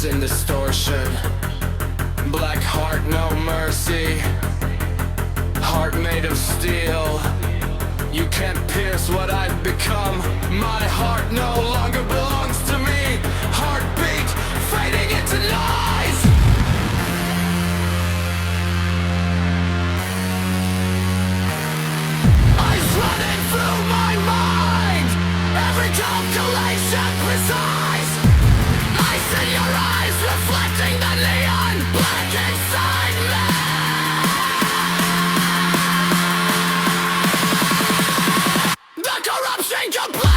lives in distortion. Black heart, no mercy. Heart made of steel. You can't pierce what I've become. My heart no longer belongs to me. Heartbeat fading into lies. Eyes running through my mind. Every calculation precise. Ice in your eyes reflecting the neon black inside me. The corruption complete.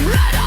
Red